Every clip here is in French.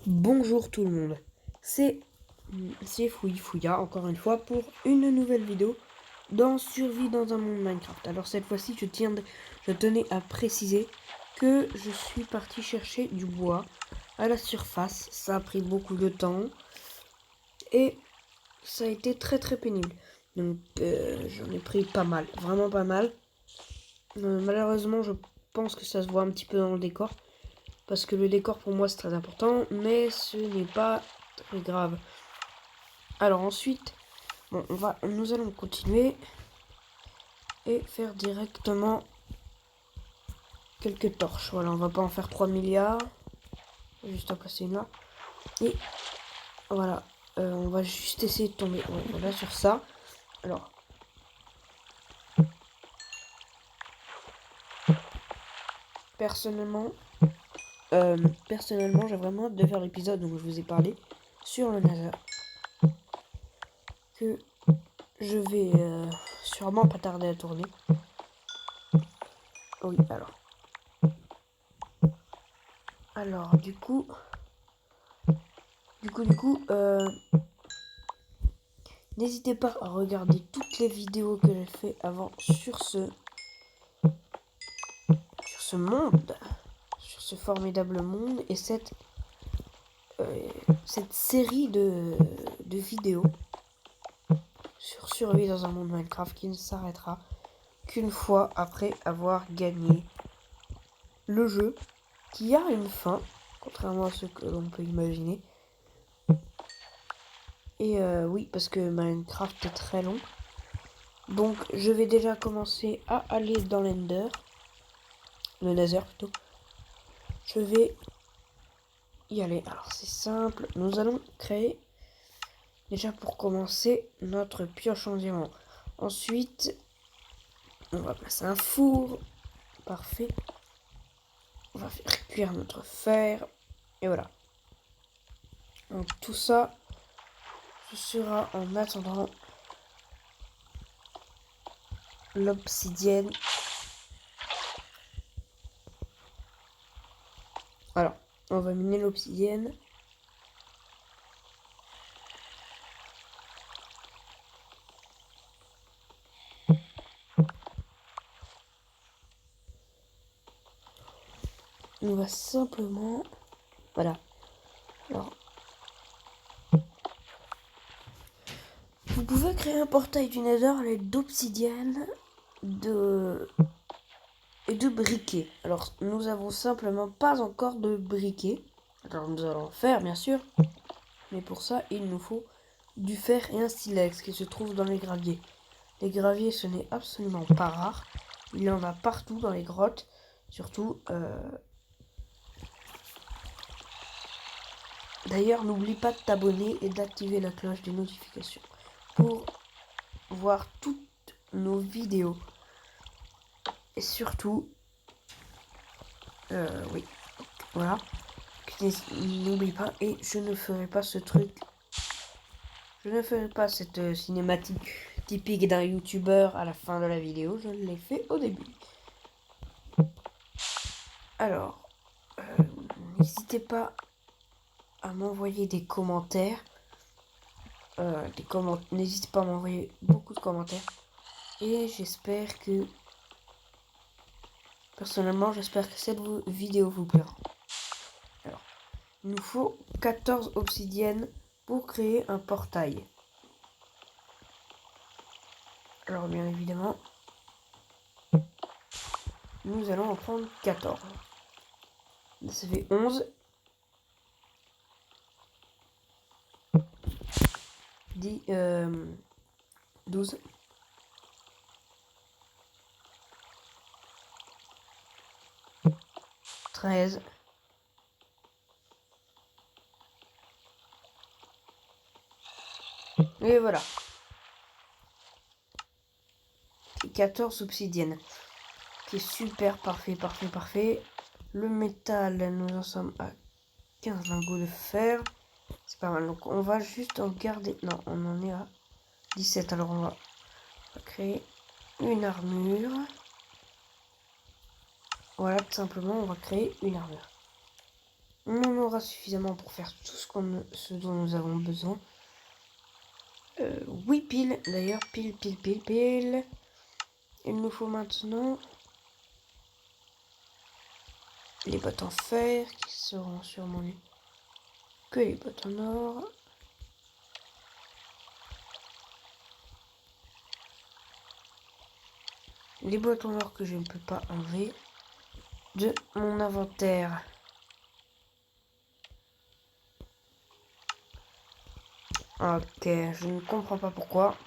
Bonjour tout le monde, c'est Fouilla encore une fois pour une nouvelle vidéo dans Survie dans un monde Minecraft. Alors cette fois-ci je tenais à préciser que je suis parti chercher du bois à la surface. Ça a pris beaucoup de temps et ça a été très pénible. Donc j'en ai pris pas mal, vraiment pas mal. Malheureusement je pense que ça se voit un petit peu dans le décor. Parce que le décor pour moi c'est très important, mais ce n'est pas très grave. Alors ensuite, bon, nous allons continuer et faire directement quelques torches. Voilà, on va pas en faire 3 milliards. Juste en placer une là. Et voilà, on va juste essayer de tomber. Ouais, voilà sur ça. Alors, personnellement, j'ai vraiment hâte de faire l'épisode dont je vous ai parlé sur le Nether. Que je vais sûrement pas tarder à tourner. Oui, alors du coup, n'hésitez pas à regarder toutes les vidéos que j'ai fait avant sur ce monde, sur ce formidable monde et cette série de vidéos sur survie dans un monde Minecraft qui ne s'arrêtera qu'une fois après avoir gagné le jeu, qui a une fin, contrairement à ce que l'on peut imaginer. Et oui, parce que Minecraft est très long. Donc je vais déjà commencer à aller dans l'Ender. Le Nether plutôt. Je vais y aller. Alors c'est simple. Nous allons créer, déjà pour commencer, notre pioche en diamant. Ensuite, on va placer un four. Parfait. On va faire cuire notre fer. Et voilà. Donc tout ça, ce sera en attendant l'obsidienne. Alors, on va miner l'obsidienne. On va simplement... Voilà. Alors, vous pouvez créer un portail du Nether à l'aide d'obsidienne et de briquets. Alors, nous avons simplement pas encore de briquets. Alors, nous allons en faire, bien sûr. Mais pour ça, il nous faut du fer et un silex qui se trouve dans les graviers. Les graviers, ce n'est absolument pas rare. Il y en a partout dans les grottes. Surtout... D'ailleurs, n'oublie pas de t'abonner et d'activer la cloche des notifications pour voir toutes nos vidéos. Et surtout, oui, voilà. N'oublie pas, et je ne ferai pas ce truc. Je ne ferai pas cette cinématique typique d'un youtubeur à la fin de la vidéo. Je l'ai fait au début. Alors, n'hésitez pas à m'envoyer des commentaires. N'hésitez pas à m'envoyer beaucoup de commentaires. Et j'espère que... Personnellement, j'espère que cette vidéo vous plaira. Alors, il nous faut 14 obsidiennes pour créer un portail. Alors, bien évidemment, nous allons en prendre 14. Ça fait 11. 10, 12. 13. Et voilà. 14 obsidiennes. Qui est super, parfait. Le métal, nous en sommes à 15 lingots de fer. C'est pas mal. Donc on va juste en garder... Non, on en est à 17. Alors on va créer une armure. Voilà, tout simplement, on va créer une armure. On en aura suffisamment pour faire tout ce dont nous avons besoin. Oui, pile, d'ailleurs, pile. Il nous faut maintenant les bottes en fer qui seront sûrement mieux que les bottes en or. Les bottes en or que je ne peux pas enlever de mon inventaire. Ok, je ne comprends pas pourquoi.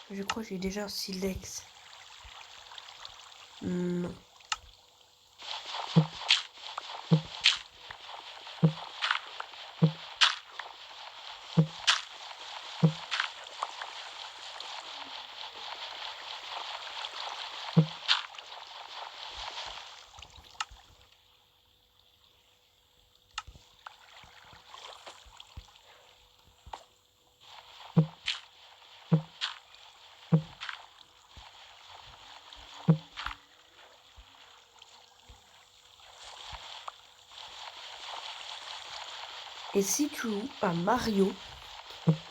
Je crois que j'ai déjà un silex. Non. Et si tu joues à Mario,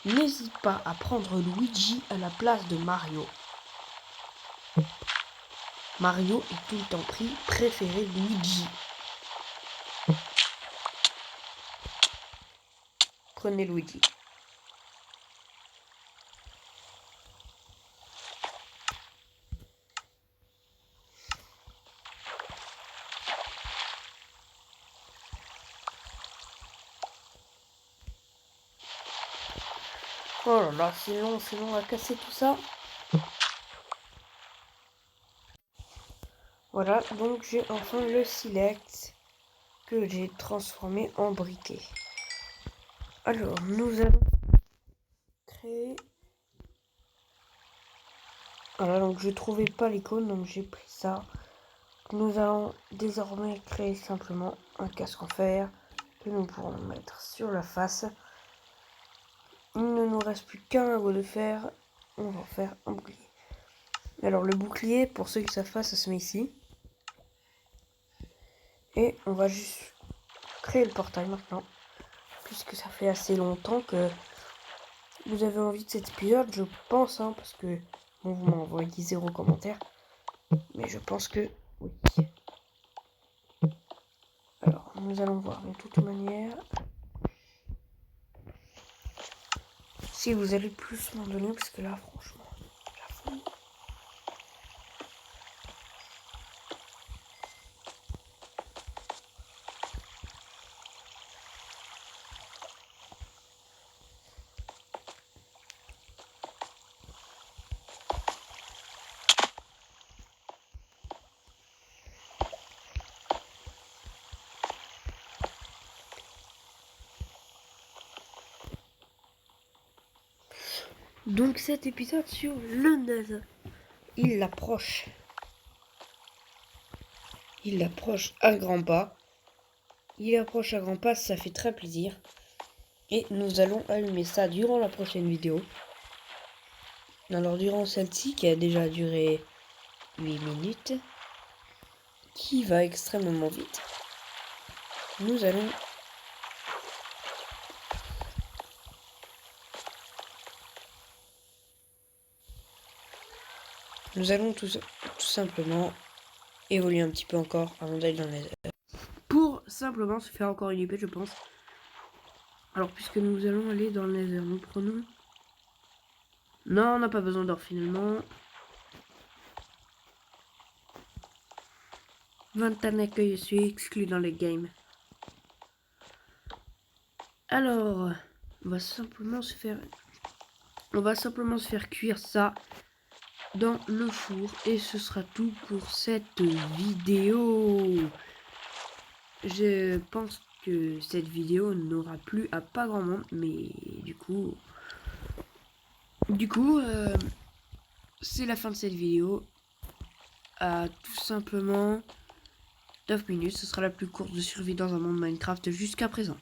n'hésite pas à prendre Luigi à la place de Mario. Mario est tout le temps préféré Luigi. Prenez Luigi. Oh là là, c'est long à casser tout ça. Voilà, donc j'ai enfin le silex que j'ai transformé en briquet. Alors, nous allons créer... Voilà, donc je trouvais pas l'icône, donc j'ai pris ça. Nous allons désormais créer simplement un casque en fer que nous pourrons mettre sur la face. Il ne nous reste plus qu'un lingot de fer. On va faire un bouclier. Alors le bouclier, pour ceux qui ne savent pas, ça se met ici. Et on va juste créer le portail maintenant. Puisque ça fait assez longtemps que vous avez envie de cet épisode, je pense, hein, parce que bon, vous m'envoyez 0 commentaire. Mais je pense que oui. Alors, nous allons voir de toute manière. Si vous allez plus m'en donner, parce que là, franchement, j'avoue. Donc cet épisode sur le Nether, il approche à grands pas. Il approche à grands pas, ça fait très plaisir. Et nous allons allumer ça durant la prochaine vidéo. Alors durant celle-ci, qui a déjà duré 8 minutes, qui va extrêmement vite, nous allons tout simplement évoluer un petit peu encore avant d'aller dans les airs. Pour simplement se faire encore une épée, je pense. Alors, puisque nous allons aller dans le Nether, nous prenons... Non, on n'a pas besoin d'or finalement. 20 années que je suis exclu dans les games. Alors, on va simplement se faire cuire ça dans le four. Et ce sera tout pour cette vidéo. Je pense que cette vidéo n'aura plu à pas grand monde, mais du coup c'est la fin de cette vidéo. À tout simplement 9 minutes, ce sera la plus courte de survie dans un monde Minecraft jusqu'à présent.